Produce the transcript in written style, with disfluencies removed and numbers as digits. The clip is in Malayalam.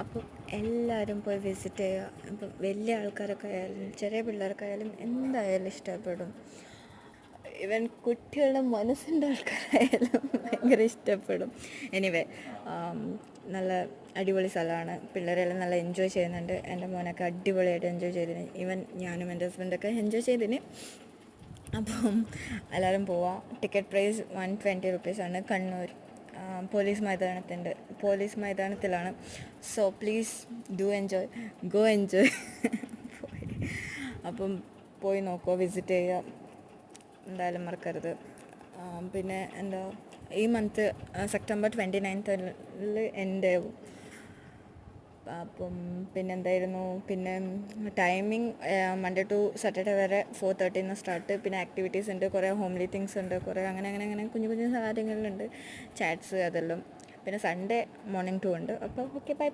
അപ്പം എല്ലാവരും പോയി വിസിറ്റ് ചെയ്യുക. ഇപ്പം വലിയ ആൾക്കാരൊക്കെ ആയാലും ചെറിയ പിള്ളേർക്കായാലും എന്തായാലും ഇഷ്ടപ്പെടും. ഇവൻ കുട്ടികളുടെ മനസ്സിൻ്റെ ആൾക്കാരായാലും ഭയങ്കര ഇഷ്ടപ്പെടും. എനിവേ, നല്ല അടിപൊളി സ്ഥലമാണ്. പിള്ളേരെല്ലാം നല്ല എൻജോയ് ചെയ്യുന്നുണ്ട്. എൻ്റെ മോനൊക്കെ അടിപൊളിയായിട്ട് എൻജോയ് ചെയ്തിന്. ഈവൻ ഞാനും എൻ്റെ ഹസ്ബൻഡൊക്കെ എൻജോയ് ചെയ്തിന്. അപ്പം എല്ലാവരും പോവാം. ടിക്കറ്റ് പ്രൈസ് 120 റുപ്പീസാണ്. കണ്ണൂർ പോലീസ് മൈതാനത്തിലാണ്. So please do enjoy, go enjoy. അപ്പം പോയി നോക്കുക, വിസിറ്റ് ചെയ്യുക, എന്തായാലും മറക്കരുത്. പിന്നെ എന്താ, ഈ മന്ത് സെപ്റ്റംബർ 29th എൻ്റെ ആവും. അപ്പം പിന്നെ ടൈമിങ് മൺഡേ ടു സാറ്റർഡേ വരെ 4:30 സ്റ്റാർട്ട്. പിന്നെ ആക്ടിവിറ്റീസ് ഉണ്ട്, കുറേ ഹോംലി തിങ്സ് ഉണ്ട്, കുറേ അങ്ങനെ കുഞ്ഞു കുഞ്ഞു കാര്യങ്ങളുണ്ട്, ചാറ്റ്സ് അതെല്ലാം. പിന്നെ സൺഡേ മോർണിംഗ് 2 ഉണ്ട്. അപ്പോൾ ഓക്കെ, ബൈ ബൈ.